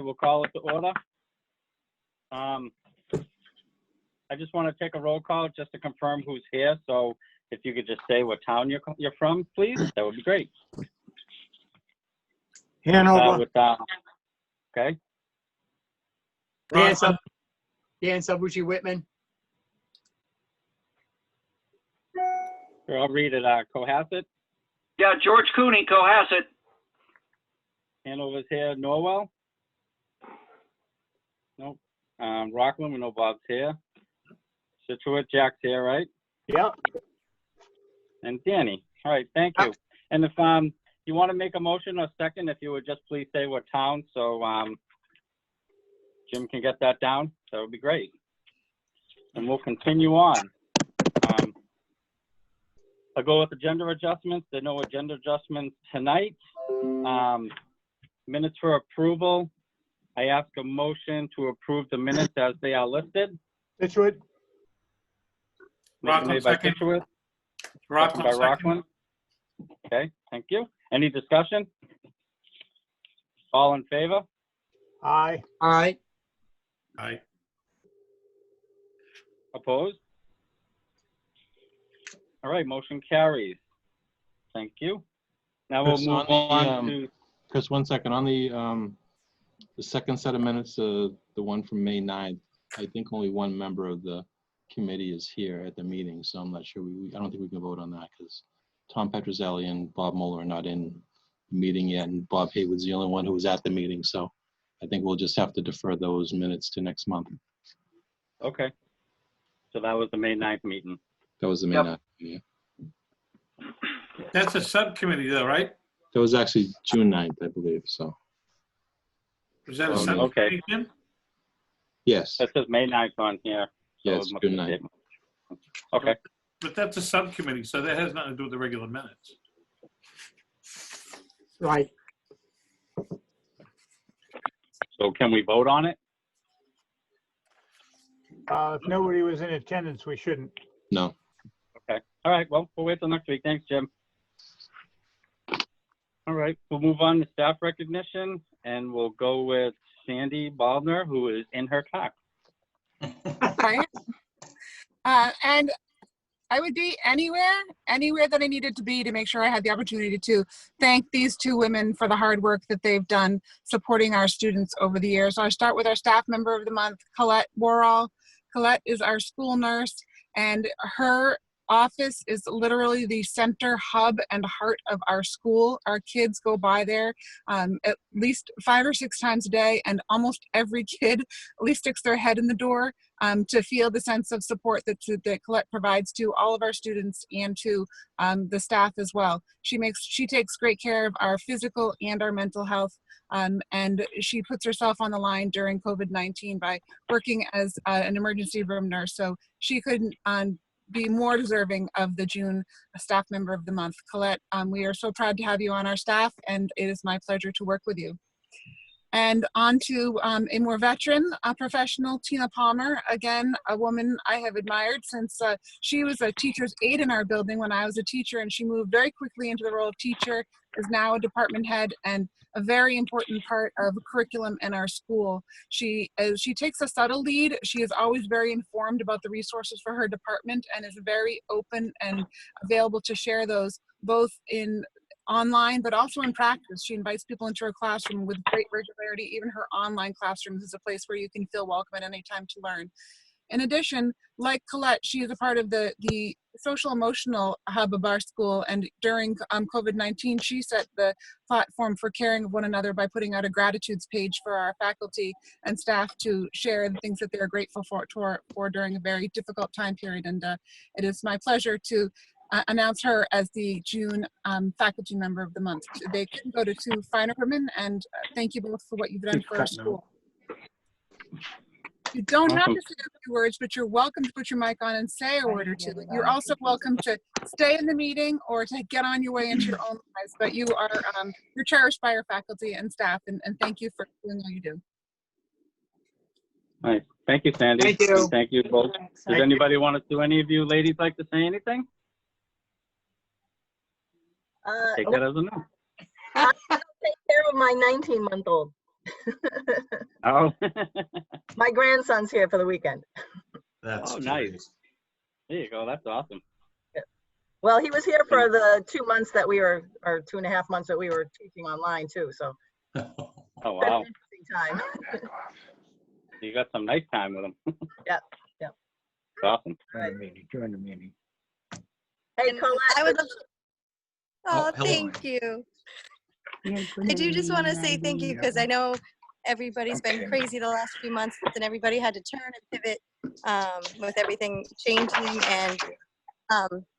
right, we'll call it to order. I just want to take a roll call just to confirm who's here. So if you could just say what town you're from, please, that would be great. Hanover. Okay. Dan Sabucci Whitman. Sure, I'll read it. Cohasset. Yeah, George Cooney, Cohasset. Hanover's here. Norwell. Nope. Rockland, we know Bob's here. Situate, Jack's here, right? Yep. And Danny. All right, thank you. And if you want to make a motion or second, if you would just please say what town, so Jim can get that down, that would be great. And we'll continue on. I'll go with agenda adjustments. There are no agenda adjustments tonight. Minutes for approval. I ask a motion to approve the minutes as they are listed. Situate. Motion made by Situate. Second by Rockland. Okay, thank you. Any discussion? All in favor? Aye. Aye. Aye. Opposed? All right, motion carries. Thank you. Now we'll Chris, move on to. Chris, 1 second. On the second set of minutes, the one from May 9th, I think only one member of the committee is here at the meeting, so I'm not sure. I don't think we can vote on that because Tom Petrozelli and Bob Moeller are not in the meeting yet, and Bob Haywood's the only one who was at the meeting. So I think we'll just have to defer those minutes to next month. Okay. So that was the May 9th meeting. That was the May 9th. Yeah. That's a subcommittee though, right? That was actually June 9th, I believe. So. Was that a Okay. subcommittee, Jim? Yes. That says May 9th on here. So Yes, it must June be 9th. different. Okay. But that's a subcommittee, so that has nothing to do with the regular minutes. Right. So can we vote on it? If nobody was in attendance, we shouldn't. No. Okay. All right. Well, we'll wait till next week. Thanks, Jim. All right. We'll move on to staff recognition, and we'll go with Sandy Baldner, who is in her car. Right. And I would be anywhere that I needed to be to make sure I had the opportunity to thank these two women for the hard work that they've done supporting our students over the years. So I start with our staff member of the month, Colette Worrall. Colette is our school nurse, and her office is literally the center, hub, and heart of our school. Our kids go by there at least 5 or 6 times a day, and almost every kid at least sticks their head in the door to feel the sense of support that Colette provides to all of our students and to the staff as well. She takes great care of our physical and our mental health, and she puts herself on the line during COVID-19 by working as an emergency room nurse. So she couldn't be more deserving of the June staff member of the month. Colette, we are so proud to have you on our staff, and it is my pleasure to work with you. And on to a more veteran professional, Tina Palmer. Again, a woman I have admired since she was a teacher's aide in our building when I was a teacher, and she moved very quickly into the role of teacher, is now a department head and a very important part of curriculum in our school. She takes a subtle lead. She is always very informed about the resources for her department and is very open and available to share those both in online, but also in practice. She invites people into her classroom with great regularity. Even her online classrooms is a place where you can feel welcome at any time to learn. In addition, like Colette, she is a part of the social emotional hub of our school, and during COVID-19, she set the platform for caring of one another by putting out a gratitudes page for our faculty and staff to share the things that they're grateful for during a very difficult time period. And it is my pleasure to announce her as the June faculty member of the month. They can go to two finer women, and thank you both for what you've done for our school. You don't have to say a few words, but you're welcome to put your mic on and say a word or two. You're also welcome to stay in the meeting or to get on your way into your own lives, but you are you're cherished by our faculty and staff, and thank you for doing all you do. All right. Thank you, Sandy. Thank you. And thank you both. Does anybody want to, do any of you ladies like to say anything? Take that as a no. I'll take care of my 19-month-old. Oh. My grandson's here for the weekend. That's Oh, nice. great. There you go. That's awesome. Well, he was here for the 2 months that we were, or 2.5 months that we were teaching online too. So Oh, it's been wow. an interesting time. You got some nice time with him. Yeah, yeah. Awesome. Join the meeting. Hey, And Colette. I would love to. Oh, Oh, hello. thank you. I do just want to say thank you because I know everybody's been crazy the last few months and everybody had to turn and pivot with everything changing and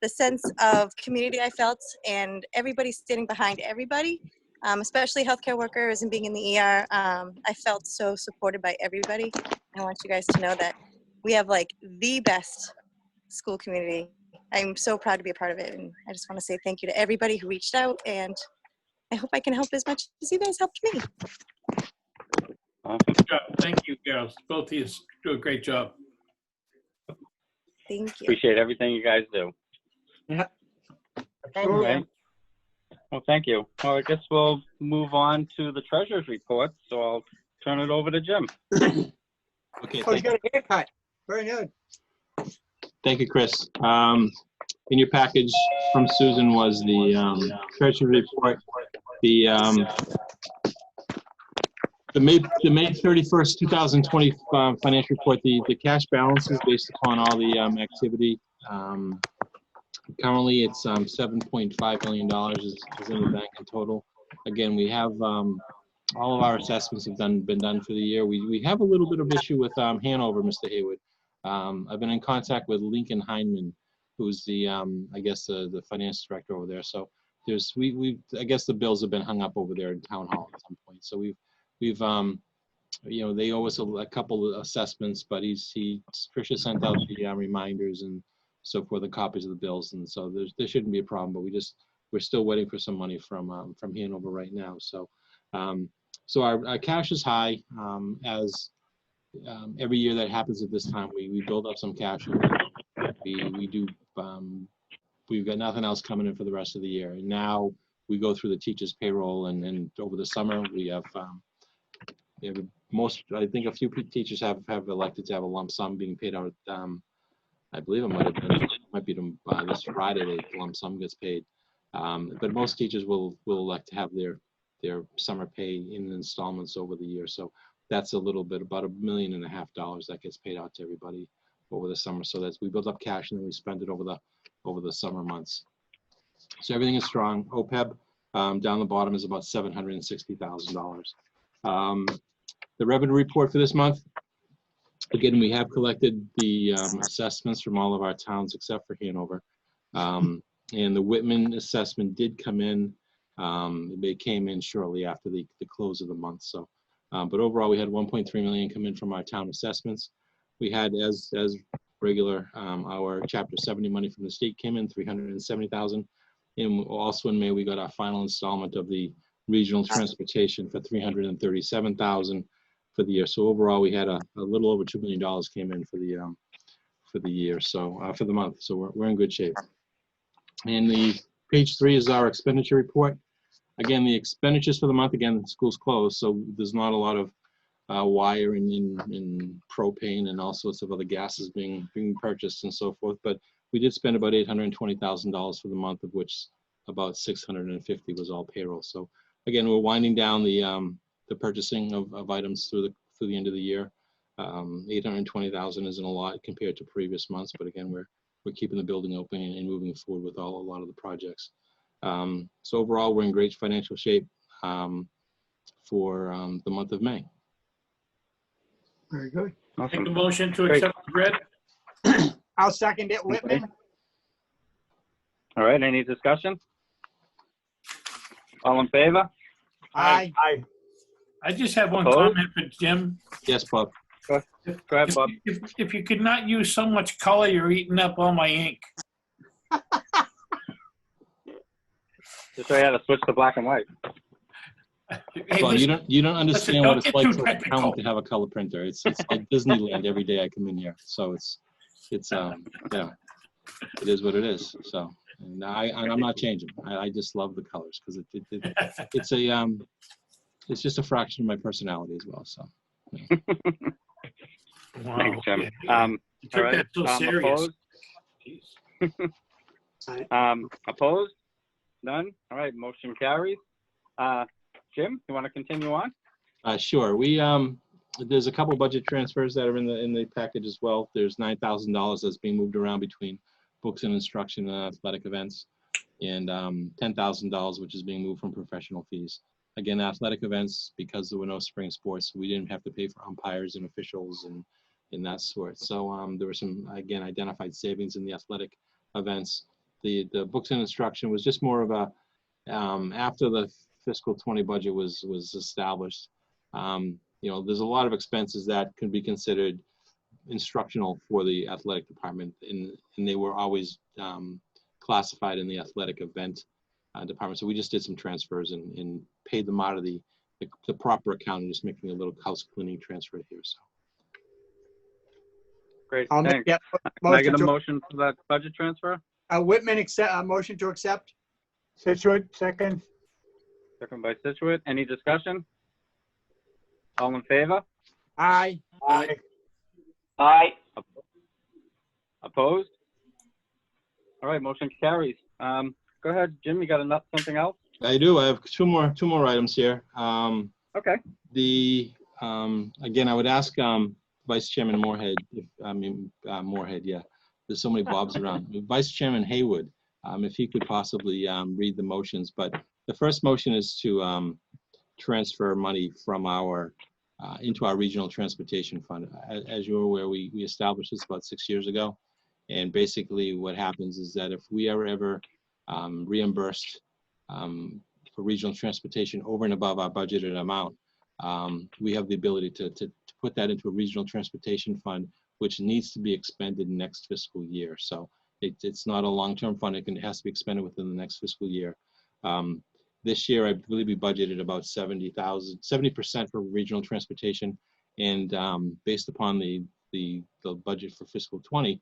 the sense of community I felt and everybody standing behind everybody, especially healthcare workers and being in the ER. I felt so supported by everybody. I want you guys to know that we have like the best school community. I'm so proud to be a part of it. And I just want to say thank you to everybody who reached out and I hope I can help as much as you guys helped me. Awesome. Good job. Thank you, girls. Both of you do a great job. Thank you. Appreciate everything you guys do. Yeah. Thank All you. right. Well, thank you. Well, I guess we'll move on to the treasurer's report. So I'll turn it over to Jim. Okay, Oh, he's got a haircut. Very good. thank you, Chris. In your package from Susan was the treasury report. The May 31st, 2020 financial report, the cash balance is based upon all the activity. Currently, it's $7.5 million is in the bank in total. Again, we have all of our assessments have been done for the year. We have a little bit of issue with Hanover, Mr. Haywood. I've been in contact with Lincoln Heinman, who's the I guess the finance director over there. So there's I guess the bills have been hung up over there in town hall at some point. So we've you know, they owe us a couple of assessments, but Tricia sent out the reminders and so forth, the copies of the bills, and so there shouldn't be a problem. But we're still waiting for some money from Hanover right now. So so our cash is high. As every year that happens at this time, we build up some cash. And we do. We've got nothing else coming in for the rest of the year. And now we go through the teachers' payroll, and over the summer we have most. I think a few teachers have elected to have a lump sum being paid out. I believe it might be this Friday the lump sum gets paid. But most teachers will elect to have their summer pay in installments over the year. So that's a little bit, about $1.5 million that gets paid out to everybody over the summer. So we build up cash and then we spend it over the summer months. So everything is strong. OPEB down the bottom is about $760,000. The revenue report for this month, again, we have collected the assessments from all of our towns except for Hanover. And the Whitman assessment did come in. They came in shortly after the close of the month. So, but overall, we had 1.3 million come in from our town assessments. We had, as regular, our Chapter 70 money from the state came in, 370,000. And also in May, we got our final installment of the regional transportation for 337,000 for the year. So overall, we had a little over $2 million came in for the year. So for the month. So we're in good shape. And the page 3 is our expenditure report. Again, the expenditures for the month, again, the school's closed, so there's not a lot of wire and propane and all sorts of other gases being purchased and so forth. But we did spend about $820,000 for the month, of which about $650 was all payroll. So again, we're winding down the purchasing of items through the end of the year. $820,000 isn't a lot compared to previous months, but again, we're keeping the building open and moving forward with a lot of the projects. So overall, we're in great financial shape for the month of May. Very good. Make a Awesome. motion to Great. accept the red. I'll second it, Whitman. All right. Any discussion? All in favor? Aye. Aye. I just have one Opposed? comment for Jim. Yes, Bob. Go ahead, Bob. If you could not use so much color, you're eating up all my ink. Just so I had to switch to black and white. Hey, Well, listen, you don't understand what don't it's get like too for a technical. accountant to have a color printer. It's like Disneyland every day I come in here. So it's yeah, it is what it is. So and I'm not changing. I just love the colors because it's a it's just a fraction of my personality as well, so. Wow. Thanks, Jim. You All took right, that so serious. opposed? Aye. Opposed? None? All right, motion carries. Jim, you want to continue on? Sure. There's a couple budget transfers that are in the package as well. There's $9,000 that's being moved around between books and instruction and athletic events, and $10,000 which is being moved from professional fees. Again, athletic events, because there were no spring sports, we didn't have to pay for umpires and officials and that sort. So there were some, again, identified savings in the athletic events. The books and instruction was just more of a, after the fiscal 20 budget was established, there's a lot of expenses that can be considered instructional for the athletic department, and they were always classified in the athletic event department. So we just did some transfers and paid them out of the proper account and just making a little house cleaning transfer here. So. Great, I'll thanks. make that Can I get motion a to, motion for that budget transfer? Whitman accept, motion to accept. Situate, second. Second by Situate. Any discussion? All in favor? Aye. Aye. Aye. Opposed? All right, motion carries. Go ahead, Jim, you got something else? I do. I have two more items here. Okay. Again, I would ask Vice Chairman Moorhead, Moorhead, yeah. There's so many Bobs around. Vice Chairman Haywood, if he could possibly read the motions. But the first motion is to transfer money from into our regional transportation fund. As you're aware, we established this about 6 years ago. And basically what happens is that if we are ever reimbursed for regional transportation over and above our budgeted amount, we have the ability to put that into a regional transportation fund, which needs to be expended next fiscal year. So it's not a long-term fund. It has to be expended within the next fiscal year. This year, I believe we budgeted about 70% for regional transportation. And based upon the budget for fiscal 20,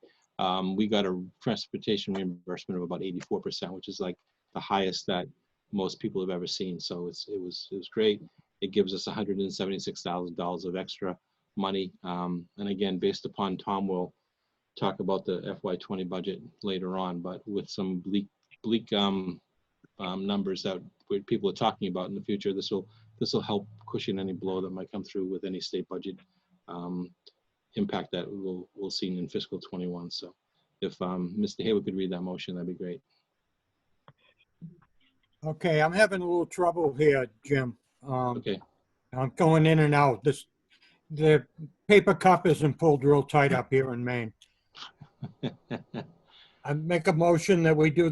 we got a transportation reimbursement of about 84%, which is like the highest that most people have ever seen. So it was great. It gives us $176,000 of extra money. And again, based upon, Tom will talk about the FY20 budget later on, but with some bleak numbers that people are talking about in the future, this will help cushion any blow that might come through with any state budget impact that we'll see in fiscal 21. So if Mr. Haywood could read that motion, that'd be great. Okay, I'm having a little trouble here, Jim. Okay. I'm going in and out. The paper cup isn't pulled real tight up here in Maine. I make a motion that we do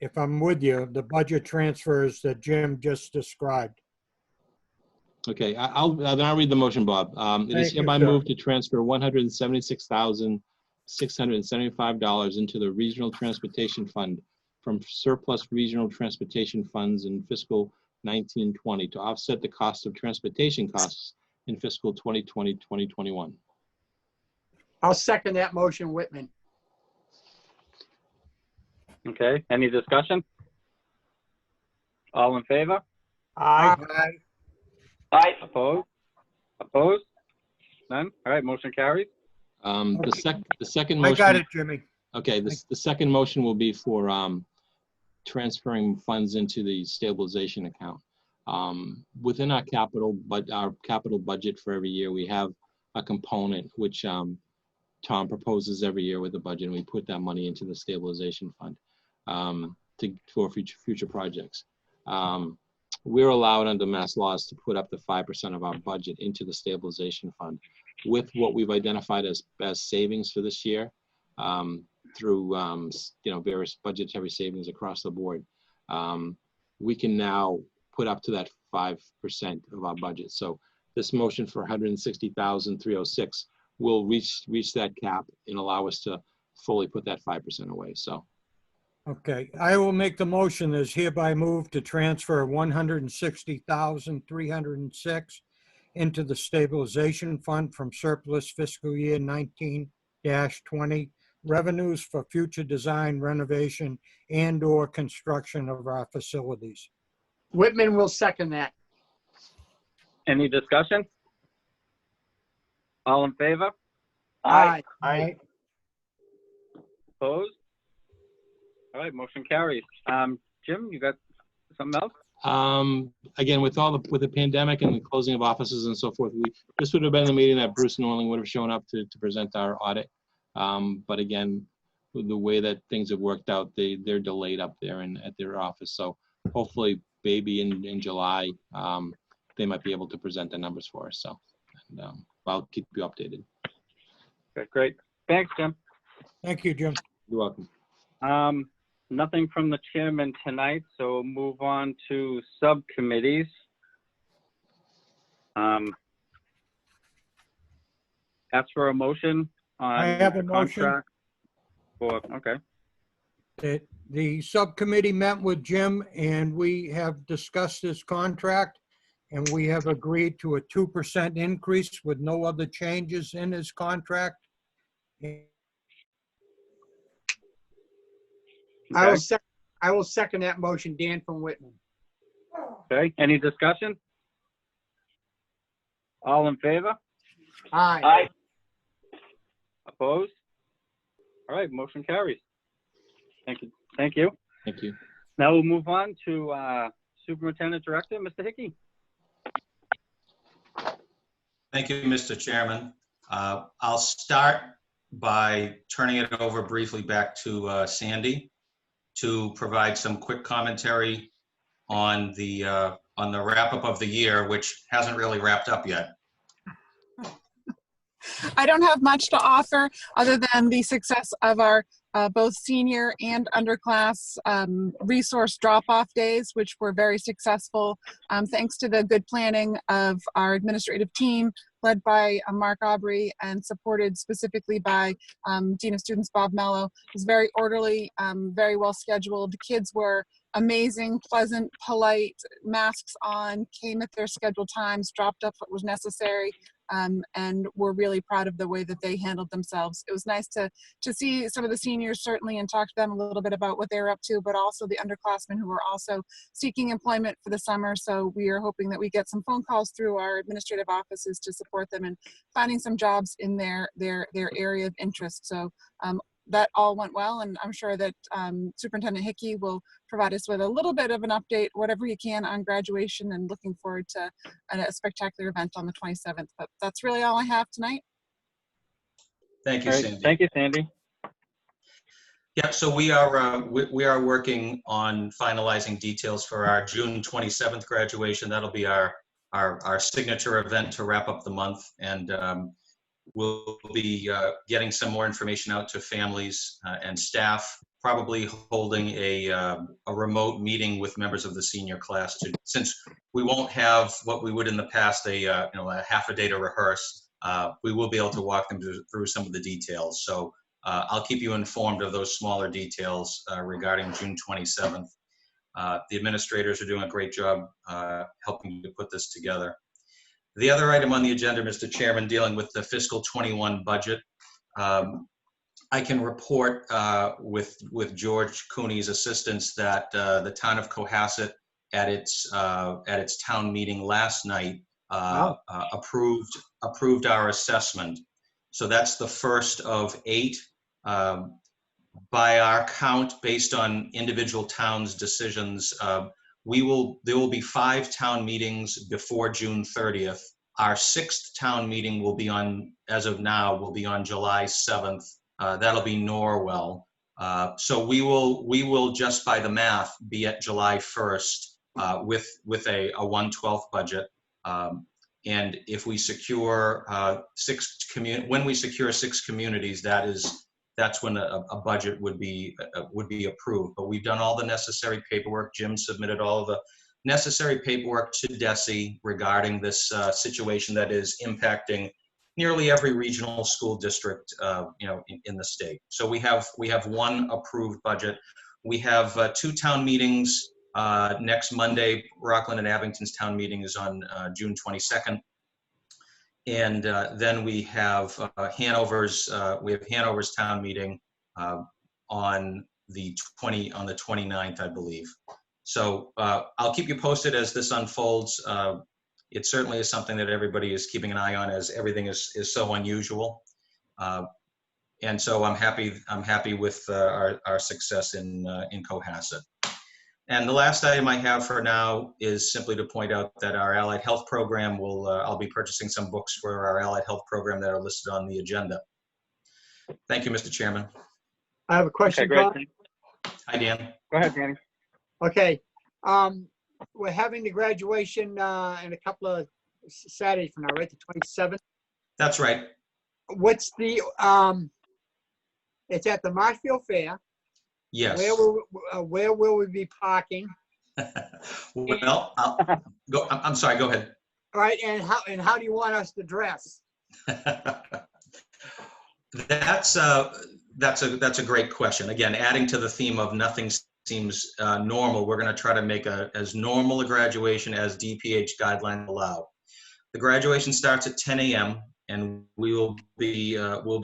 if I'm with you, the budget transfers that Jim just described. Okay, I'll read the motion, Bob. It is Thank you, hereby sir. moved to transfer $176,675 into the Regional Transportation Fund from surplus regional transportation funds in fiscal 1920 to offset the cost of transportation costs in fiscal 2020-2021. I'll second that motion, Whitman. Okay, any discussion? All in favor? Aye. Aye. Opposed? Opposed? None? All right, motion carries. The second I motion. got it, Jimmy. Okay, the second motion will be for transferring funds into the stabilization account. Within our capital budget for every year, we have a component which Tom proposes every year with the budget, and we put that money into the stabilization fund for future projects. We're allowed under mass laws to put up to 5% of our budget into the stabilization fund. With what we've identified as savings for this year, through various budgetary savings across the board, we can now put up to that 5% of our budget. So this motion for $160,306 will reach that cap and allow us to fully put that 5% away. So. Okay, I will make the motion as hereby moved to transfer $160,306 into the stabilization fund from surplus fiscal year 19-20 revenues for future design, renovation, and/or construction of our facilities. Whitman will second that. Any discussion? All in favor? Aye. Aye. Opposed? All right, motion carries. Jim, you got something else? Again, with the pandemic and the closing of offices and so forth, this would have been the meeting that Bruce and Norling would have shown up to present our audit. But again, with the way that things have worked out, they're delayed up there at their office. So hopefully maybe in July, they might be able to present the numbers for us. So I'll keep you updated. Okay, great. Thanks, Jim. Thank you, Jim. You're welcome. Nothing from the chairman tonight, so we'll move on to subcommittees. Ask for a motion on I have a motion. contract for, okay. The subcommittee met with Jim and we have discussed his contract and we have agreed to a 2% increase with no other changes in his contract. I will second that motion, Dan from Whitman. Okay, any discussion? All in favor? Aye. Opposed? All right, motion carries. Thank you. Thank you. Thank you. Now we'll move on to Superintendent Director, Mr. Hickey. Thank you, Mr. Chairman. I'll start by turning it over briefly back to Sandy to provide some quick commentary on the wrap-up of the year, which hasn't really wrapped up yet. I don't have much to offer other than the success of our both senior and underclass resource drop-off days, which were very successful thanks to the good planning of our administrative team led by Mark Aubrey and supported specifically by Dean of Students Bob Mello. It was very orderly, very well scheduled. The kids were amazing, pleasant, polite, masks on, came at their scheduled times, dropped up what was necessary. And we're really proud of the way that they handled themselves. It was nice to see some of the seniors certainly and talk to them a little bit about what they're up to, but also the underclassmen who are also seeking employment for the summer. So we are hoping that we get some phone calls through our administrative offices to support them in finding some jobs in their area of interest. So that all went well, and I'm sure that Superintendent Hickey will provide us with a little bit of an update, whatever he can, on graduation, and looking forward to a spectacular event on the 27th. But that's really all I have tonight. Thank you, All right, Sandy. thank you, Sandy. Yeah, so we are working on finalizing details for our June 27th graduation. That'll be our signature event to wrap up the month, and we'll be getting some more information out to families and staff, probably holding a remote meeting with members of the senior class since we won't have what we would in the past, a half a day to rehearse. We will be able to walk them through some of the details. So I'll keep you informed of those smaller details regarding June 27th. The administrators are doing a great job helping to put this together. The other item on the agenda, Mr. Chairman, dealing with the fiscal 21 budget, I can report with George Cooney's assistance that the town of Cohasset at its town meeting last night approved our assessment. So that's the first of 8. By our count, based on individual towns' decisions, there will be 5 town meetings before June 30th. Our 6th town meeting will be on, as of now, will be on July 7th. That'll be Norwell. So we will just by the math be at July 1st with a 1/12 budget. And if we secure when we secure 6 communities, that's when a budget would be approved. But we've done all the necessary paperwork. Jim submitted all of the necessary paperwork to DESE regarding this situation that is impacting nearly every regional school district, in the state. So we have 1 approved budget. We have 2 town meetings next Monday. Rockland and Abington's town meeting is on June 22nd. And then we have Hanover's town meeting on the 29th, I believe. So I'll keep you posted as this unfolds. it certainly is something that everybody is keeping an eye on, as everything is so unusual. And so I'm happy with our success in Cohasset. And the last item I have for now is simply to point out that our allied health program will, I'll be purchasing some books for our allied health program that are listed on the agenda. Thank you, Mr. Chairman. I have a question, Okay, great. Tom. Hi, Dan. Go ahead, Danny. Okay, we're having the graduation in a couple of Saturdays from now, right? The 27th. That's right. What's the it's at the Marshfield Fair. Yes. Where will we be parking? Well, I'm sorry, go ahead. All right, and how do you want us to dress? That's a great question. Again, adding to the theme of nothing seems normal, we're going to try to make as normal a graduation as DPH guidelines allow. The graduation starts at 10 a.m. and we will be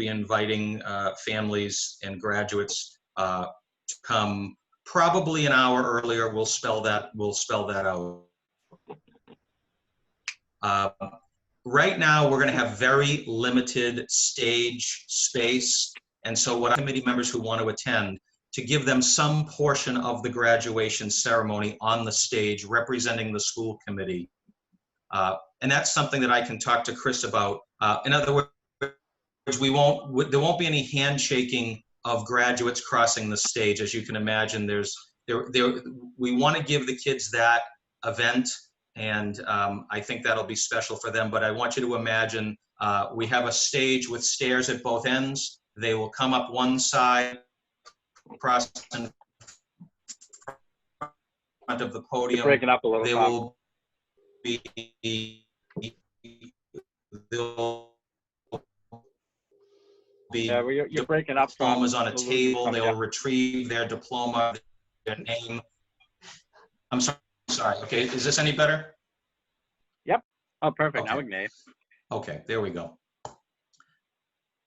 inviting families and graduates to come probably an hour earlier. We'll spell that out. Right now, we're going to have very limited stage space. And so what committee members who want to attend, to give them some portion of the graduation ceremony on the stage representing the school committee. And that's something that I can talk to Chris about. In other words, there won't be any handshaking of graduates crossing the stage. As you can imagine, we want to give the kids that event. And I think that'll be special for them. But I want you to imagine we have a stage with stairs at both ends. They will come up one side, across in front of the podium. You're breaking up a little. They will be. Yeah, you're breaking up. Diplomas on a table. They will retrieve their diploma, their name. I'm sorry. Okay, is this any better? Yep. Oh, perfect. Okay. Now we can hear. Okay, there we go.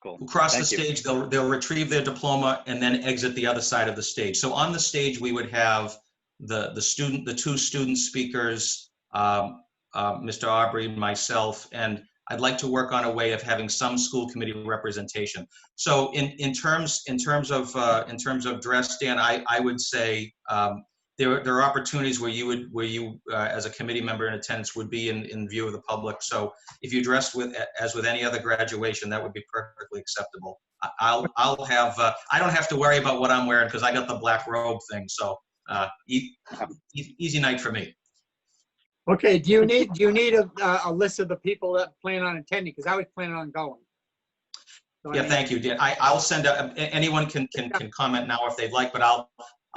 Cool. Across the Thank you. stage, they'll retrieve their diploma and then exit the other side of the stage. So on the stage, we would have the two student speakers, Mr. Aubrey, myself, and I'd like to work on a way of having some school committee representation. So in terms of dress, Dan, I would say there are opportunities where you as a committee member in attendance would be in view of the public. So if you dressed as with any other graduation, that would be perfectly acceptable. I'll have I don't have to worry about what I'm wearing because I got the black robe thing. So easy night for me. Okay, do you need a list of the people that plan on attending? Because I was planning on going. So, Yeah, thank you, Dan. I'll send out, anyone can comment now if they'd like, but I'll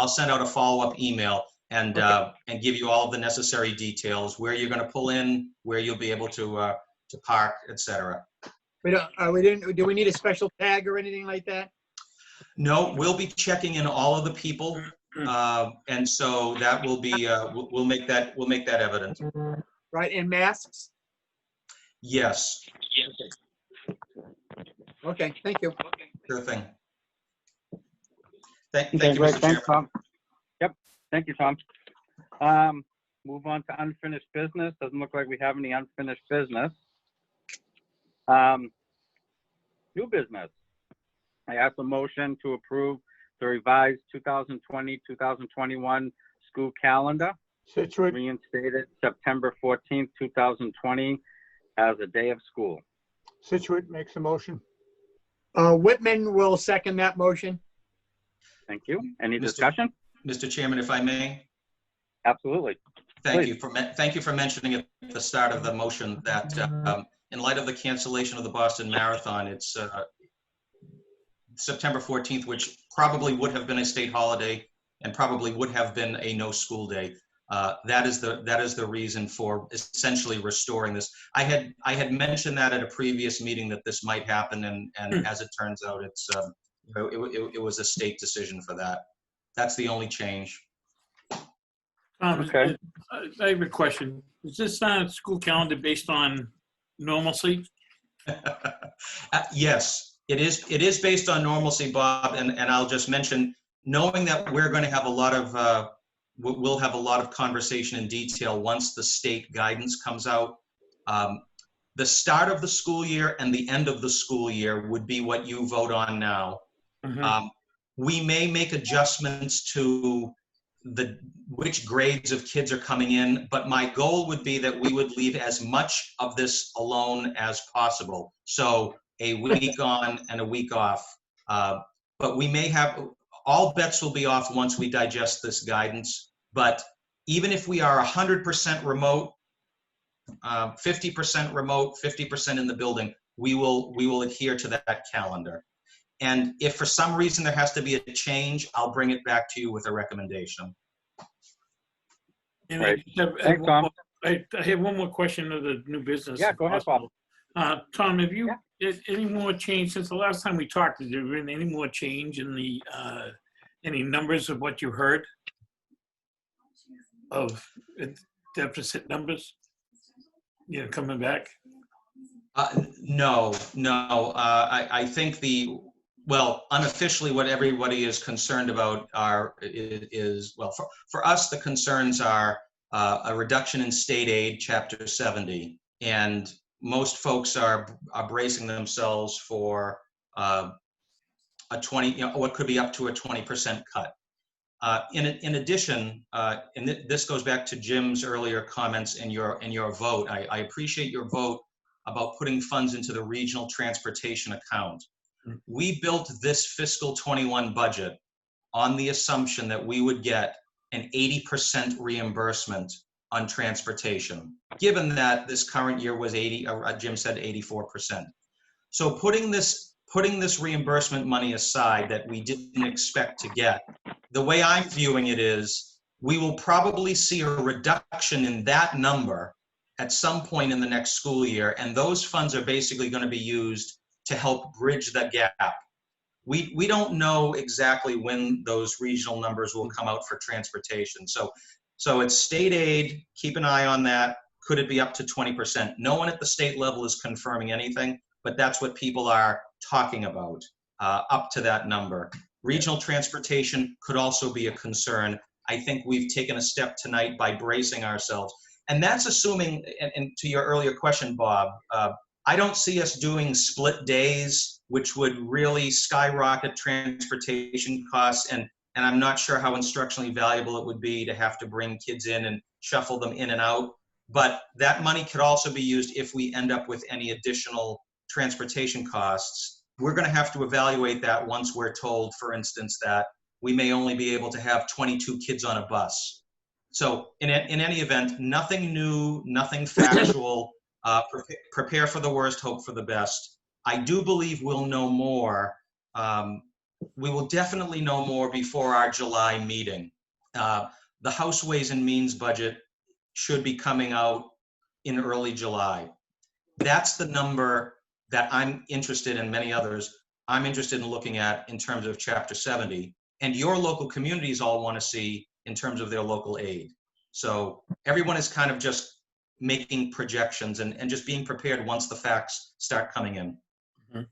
send out a follow-up email and and give you all of the necessary details, where you're going to pull in, where you'll be able to park, etc. Do we need a special tag or anything like that? No, we'll be checking in all of the people, and so that will be we'll make that evident. Right, and masks? Yes. Okay, thank you. Sure thing. Thank Okay, you, great. Mr. Thanks, Chairman. Tom. Yep. Thank you, Tom. Move on to unfinished business. Doesn't look like we have any unfinished business. New business. I ask a motion to approve the revised 2020-2021 school calendar, Situate, reinstated September 14th, 2020 as a day of school. Situate makes a motion. Whitman will second that motion. Thank you. Any Mr. discussion? Mr. Chairman, if I may. Absolutely. Thank Please. you for mentioning at the start of the motion that in light of the cancellation of the Boston Marathon, it's September 14th, which probably would have been a state holiday and probably would have been a no school day. That is the reason for essentially restoring this. I had mentioned that at a previous meeting that this might happen, and as it turns out, it's it was a state decision for that. That's the only change. Okay. I have a question. Is this school calendar based on normalcy? Yes, it is. It is based on normalcy, Bob, and I'll just mention, knowing that we're going to have a lot of we'll have a lot of conversation in detail once the state guidance comes out. The start of the school year and the end of the school year would be what you vote on now. We may make adjustments to which grades of kids are coming in, but my goal would be that we would leave as much of this alone as possible. So a week on and a week off. But we may have, all bets will be off once we digest this guidance. But even if we are 100% remote, 50% remote, 50% in the building, we will adhere to that calendar. And if for some reason there has to be a change, I'll bring it back to you with a recommendation. And Right. I Thanks, Tom. I have one more question of the new business. Yeah, if go ahead, Bob. possible. Tom, have you, any more change since the last time we talked? Has there been any more change in the, any numbers of what you heard of deficit numbers? You know, coming back? No. I think well, unofficially, what everybody is concerned about is well, for us, the concerns are a reduction in state aid, Chapter 70, and most folks are bracing themselves for a 20, what could be up to a 20% cut. In addition, and this goes back to Jim's earlier comments in your vote. I appreciate your vote about putting funds into the regional transportation account. We built this fiscal 21 budget on the assumption that we would get an 80% reimbursement on transportation, given that this current year was Jim said 84%. So putting this reimbursement money aside that we didn't expect to get, the way I'm viewing it is we will probably see a reduction in that number at some point in the next school year, and those funds are basically going to be used to help bridge the gap. We don't know exactly when those regional numbers will come out for transportation. So it's state aid, keep an eye on that. Could it be up to 20%? No one at the state level is confirming anything, but that's what people are talking about, up to that number. Regional transportation could also be a concern. I think we've taken a step tonight by bracing ourselves. And that's assuming, and to your earlier question, Bob, I don't see us doing split days, which would really skyrocket transportation costs. And I'm not sure how instructionally valuable it would be to have to bring kids in and shuffle them in and out. But that money could also be used if we end up with any additional transportation costs. We're going to have to evaluate that once we're told, for instance, that we may only be able to have 22 kids on a bus. So in any event, nothing new, nothing factual. Prepare for the worst, hope for the best. I do believe we'll know more. We will definitely know more before our July meeting. The House Ways and Means budget should be coming out in early July. That's the number that I'm interested in, many others, I'm interested in looking at in terms of Chapter 70. And your local communities all want to see in terms of their local aid. So everyone is kind of just making projections and just being prepared once the facts start coming in. Okay.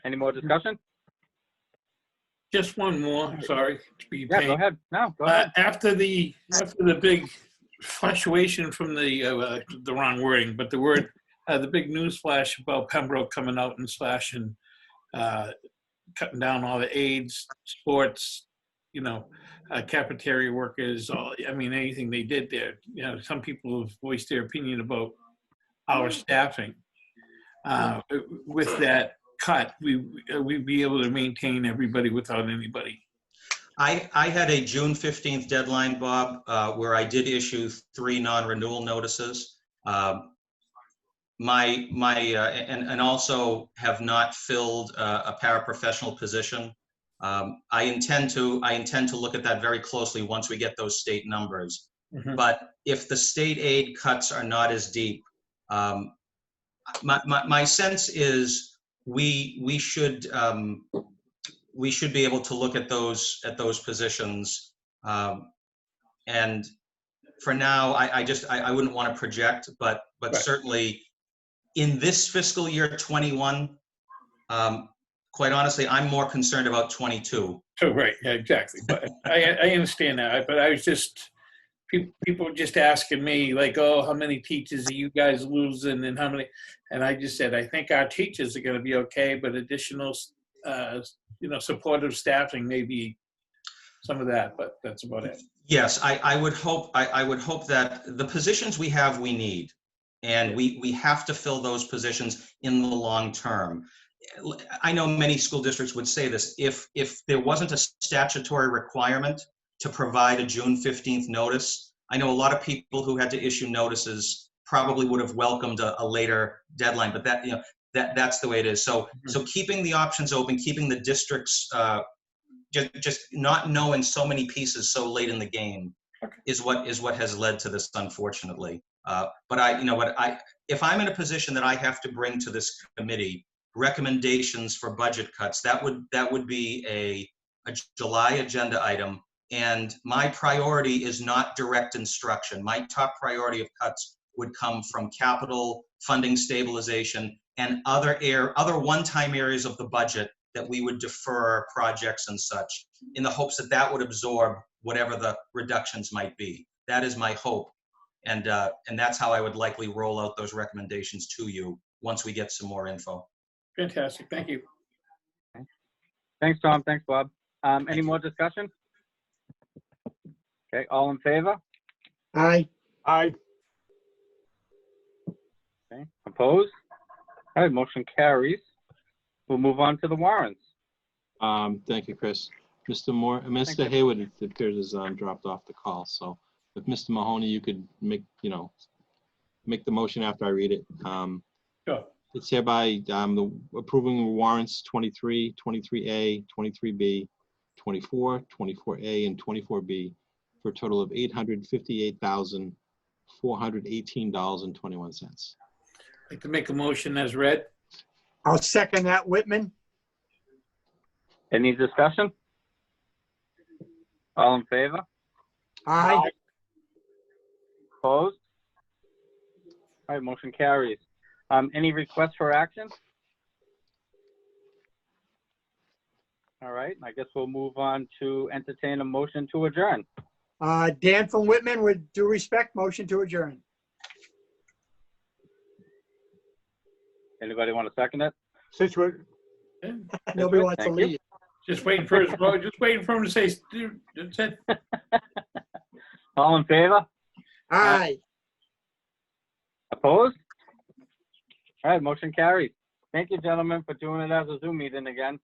Any more discussion? Just one more, sorry to be Yeah, pain. go ahead. No, go ahead. After the big fluctuation from the wrong wording, but the big news flash about Pembroke coming out and slashing, cutting down all the aides, sports, cafeteria workers, anything they did there. Some people have voiced their opinion about our staffing. With that cut, we'd be able to maintain everybody without anybody. I had a June 15th deadline, Bob, where I did issue 3 non-renewal notices. And also have not filled a paraprofessional position. I intend to look at that very closely once we get those state numbers. But if the state aid cuts are not as deep, my sense is we should be able to look at those positions. And for now, I wouldn't want to project, but right. Certainly in this fiscal year 21, quite honestly, I'm more concerned about 22. Oh, right, yeah, exactly. But I understand that. But I was just people were just asking me like, oh, how many teachers are you guys losing and how many? And I just said, I think our teachers are going to be okay, but additional, supportive staffing may be some of that, but that's about it. Yes, I would hope, I would hope that the positions we have, we need. And we have to fill those positions in the long term. I know many school districts would say this, if there wasn't a statutory requirement to provide a June 15th notice, I know a lot of people who had to issue notices probably would have welcomed a later deadline, but that's the way it is. So keeping the options open, keeping the districts just not knowing so many pieces so late in the game is what has led to this, unfortunately. But if I'm in a position that I have to bring to this committee recommendations for budget cuts, that would be a July agenda item. And my priority is not direct instruction. My top priority of cuts would come from capital funding stabilization and other one-time areas of the budget that we would defer projects and such, in the hopes that that would absorb whatever the reductions might be. That is my hope. And that's how I would likely roll out those recommendations to you once we get some more info. Fantastic. Thank you. Thanks, Tom. Thanks, Bob. Any more discussion? Okay, all in favor? Aye. Aye. Okay, opposed? All right, motion carries. We'll move on to the warrants. Thank you, Chris. Mr. Hayward, it appears, has dropped off the call. So if Mr. Mahoney, you could make the motion after I read it. Sure. It's hereby approving warrants 23, 23A, 23B, 24, 24A, and 24B for a total of $858,418.21. I'd like to make a motion as read. I'll second that, Whitman. Any discussion? All in favor? Aye. Opposed? All right, motion carries. Any requests for action? All right, I guess we'll move on to entertain a motion to adjourn. Dan from Whitman, with due respect, motion to adjourn. Anybody want to second it? Situate. Nobody wants to Thank you. leave. Just waiting for him to say, dude, that's it. All in favor? Aye. Opposed? All right, motion carries. Thank you, gentlemen, for doing it as a Zoom meeting again.